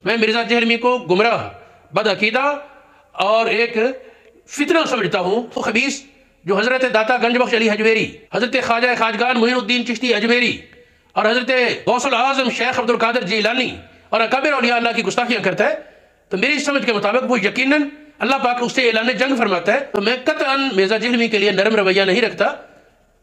मैं मिर्ज़ा जहलमी को गुमराह, बदअकीदा और एक फितना समझता हूँ। तो खबीस जो हज़रत दाता गंज बख्श अली हजवेरी, हज़रत ख्वाजा खाजगान मोइनुद्दीन चिश्ती अजमेरी और हज़रत गौसुल आज़म शेख अब्दुल कादिर जीलानी और अकाबिर औलिया अल्लाह की गुस्ताखियाँ करता है, तो मेरी समझ के मुताबिक वो यकीनन अल्लाह पाक उससे ऐलान जंग फरमाता है। तो मैं कतअन मिर्ज़ा जहलमी के लिए नरम रवैया नहीं रखता,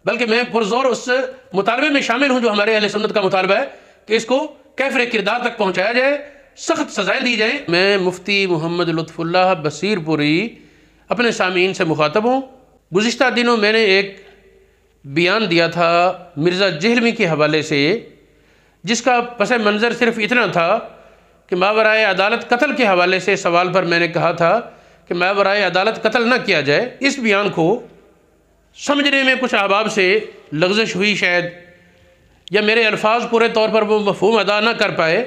बल्कि मैं पुरजोर उस मुतालबे में शामिल हूँ जो हमारे अहले सुन्नत का मुतालबा है कि इसको कैफरे किरदार तक पहुँचाया जाए, सख्त सजाएँ दी जाए। मैं मुफ्ती मोहम्मद लुत्फ़ुल्लाह बसीरपुरी अपने सामीन से मुखातब हूँ। गुज़िश्ता दिनों मैंने एक बयान दिया था मिर्ज़ा जहलमी के हवाले से, जिसका पस मंज़र सिर्फ इतना था कि मावराए अदालत कत्ल के हवाले से सवाल पर मैंने कहा था कि मावराए अदालत कत्ल न किया जाए। इस बयान को समझने में कुछ अहबाब से लग़ज़श हुई शायद, या मेरे अल्फाज पूरे तौर पर वो मफ़हूम अदा न कर पाए।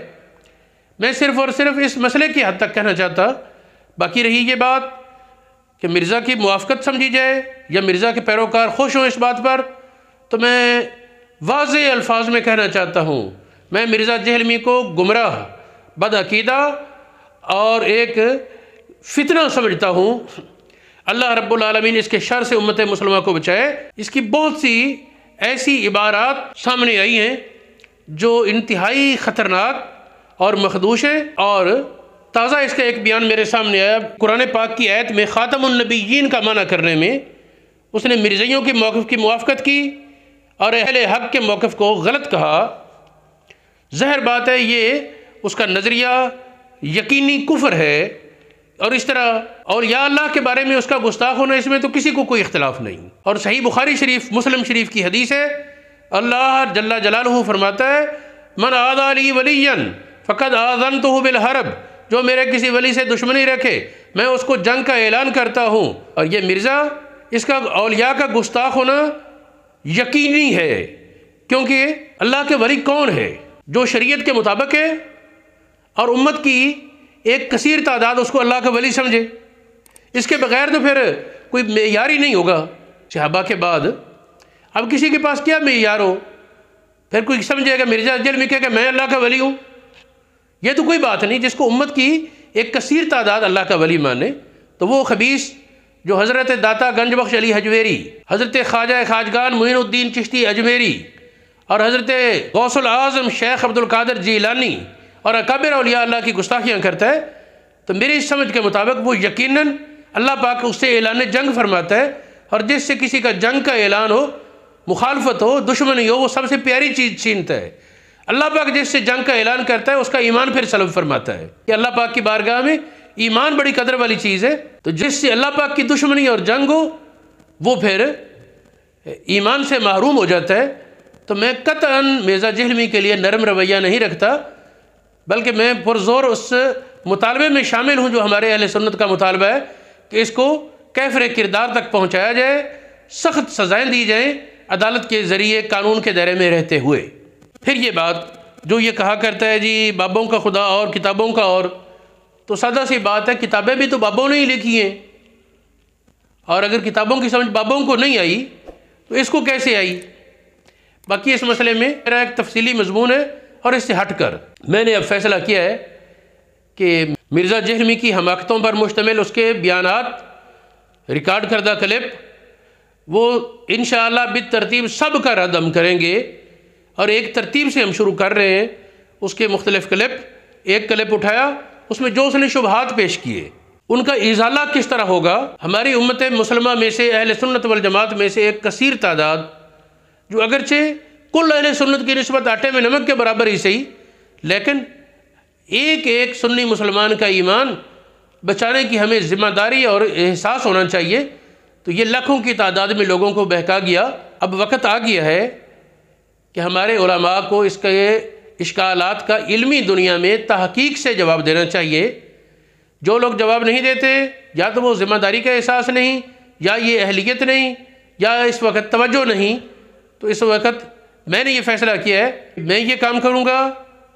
मैं सिर्फ़ और सिर्फ इस मसले की हद तक कहना चाहता। बाकी रही ये बात कि मिर्ज़ा की मुआफ़क़त समझी जाए या मिर्ज़ा के पैरोकार खुश हों इस बात पर, तो मैं वाज़ेह अल्फाज में कहना चाहता हूँ, मैं मिर्ज़ा जहलमी को गुमराह, बदअकीदा और एक फितना समझता हूँ। अल्लाह रब्बुल आलमीन इसके शर से उम्मत मुसलमा को बचाए। इसकी बहुत सी ऐसी इबारात सामने आई हैं जो इंतहाई ख़तरनाक और मखदूश है। और ताज़ा इसका एक बयान मेरे सामने आया, कुरान पाक की आयत में ख़ातमुन नबिय्यीन का माना करने में उसने मिर्ज़इयों के मौक़िफ़ की मुआफ़क़त की और अहले हक़ के मौक़िफ़ को गलत कहा। ज़ाहिर बात है ये उसका नज़रिया यकीनी कुफ्र है, और इस तरह और या अल्लाह के बारे में उसका गुस्ताख होना, इसमें तो किसी को कोई इख्तिलाफ़ नहीं। और सही बुखारी शरीफ, मुस्लिम शरीफ की हदीस है, अल्लाह जल्ला जलालहू फरमाता है, मन आदा ली वलियन फ़क़द आज़नतुहु बिल हर्ब, जो मेरे किसी वली से दुश्मनी रखे मैं उसको जंग का ऐलान करता हूँ। और ये मिर्ज़ा, इसका औलिया का गुस्ताख होना यकीनी है, क्योंकि अल्लाह के वली कौन है? जो शरीयत के मुताबिक है और उम्मत की एक कसीर तादाद उसको अल्लाह का वली समझे। इसके बग़ैर तो फिर कोई मेयार ही नहीं होगा। सहाबा के बाद अब किसी के पास क्या मेयार हो? फिर कोई समझेगा मिर्ज़ा जहलमी कहेगा मैं अल्लाह का वली हूँ, ये तो कोई बात नहीं। जिसको उम्मत की एक कसीर तादाद अल्लाह का वली माने, तो वो खबीस जो हज़रत दाता गंज बख्श अली हजवेरी, हज़रत ख्वाजा खाजगान मोइनुद्दीन चिश्ती अजमेरी और हज़रत गौसुल आज़म शेख अब्दुल कादिर जीलानी और अकाबिर औलिया अल्लाह की गुस्ताखियाँ करता है, तो मेरी समझ के मुताबिक वो यकीनन अल्लाह पाक उससे ऐलान जंग फरमाता है। और जिससे किसी का जंग का ऐलान हो, मुखालफत हो, दुश्मनी हो, वो सबसे प्यारी चीज़ छीनता है। अल्लाह पाक जिससे जंग का ऐलान करता है उसका ईमान फिर सलब फरमाता है कि अल्लाह पाक की बारगाह में ईमान बड़ी कदर वाली चीज़ है। तो जिससे अल्लाह पाक की दुश्मनी और जंग हो, वो फिर ईमान से महरूम हो जाता है। तो मैं कतअन मिर्ज़ा जहलमी के लिए नरम रवैया नहीं रखता, बल्कि मैं पुरजोर उस मुतालबे में शामिल हूँ जो हमारे अहले सुन्नत का मुतालबा है कि इसको कैफरे किरदार तक पहुँचाया जाए, सख्त सजाएँ दी जाएँ अदालत के ज़रिए, कानून के दायरे में रहते हुए। फिर ये बात जो ये कहा करता है जी बाबों का खुदा और किताबों का और, तो सादा सी बात है, किताबें भी तो बाबों ने ही लिखी हैं, और अगर किताबों की समझ बाबों को नहीं आई तो इसको कैसे आई? बाकी इस मसले में मेरा एक तफसीली मजमून है, और इससे हट कर मैंने अब फैसला किया है कि मिर्ज़ा जहलमी की हमाकतों पर मुश्तमिल उसके बयानात, रिकॉर्ड करदा क्लिप, वो इंशाअल्लाह बित तरतीब सब का रद्द हम करेंगे। और एक तरतीब से हम शुरू कर रहे हैं उसके मुख्तलिफ क्लिप। एक क्लिप उठाया, उसमें जो उसने शुबहात पेश किए उनका इज़ाला किस तरह होगा। हमारी उम्मत मुसलमा में से, अहले सुन्नत वल जमात में से एक कसीर तादाद, जो अगरचे कुल अहले सुन्नत की निस्बत आटे में नमक के बराबर ही सही, लेकिन एक एक सुन्नी मुसलमान का ईमान बचाने की हमें ज़िम्मेदारी और एहसास होना चाहिए। तो ये लाखों की तादाद में लोगों को बहका गया। अब वक्त आ गया है कि हमारे उलमा को इसके इश्कालात का इल्मी दुनिया में तहकीक से जवाब देना चाहिए। जो लोग जवाब नहीं देते, या तो वो ज़िम्मेदारी का एहसास नहीं, या ये अहलियत नहीं, या इस वक्त तवज्जो नहीं। तो इस वक्त मैंने ये फ़ैसला किया है, मैं ये काम करूँगा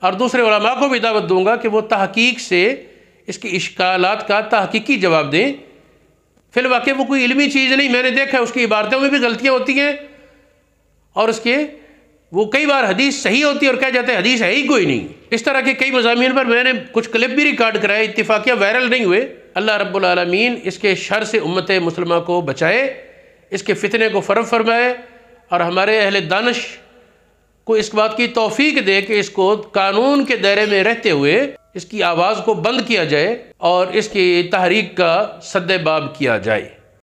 और दूसरे उलमा को भी दावत दूँगा कि वो तहकीक से इसके इश्कालात का तहकीकी जवाब दें। फिलवाक़े वो कोई इल्मी चीज़ नहीं, मैंने देखा है उसकी इबारतों में भी गलतियाँ होती हैं और उसके वो कई बार हदीस सही होती है और कह जाते हैं हदीस है ही कोई नहीं। इस तरह के कई मज़ामीन पर मैंने कुछ क्लिप भी रिकॉर्ड कराए, इत्तिफाकिया वायरल नहीं हुए। अल्लाह रब्बुल आलमीन इसके शर से उम्मत मुस्लिमा को बचाए, इसके फितने को फ़र्क फरमाए और हमारे अहले दानिश को इस बात की तौफीक दे कि इसको कानून के दायरे में रहते हुए इसकी आवाज़ को बंद किया जाए और इसकी तहरीक का सद्देबाब किया जाए।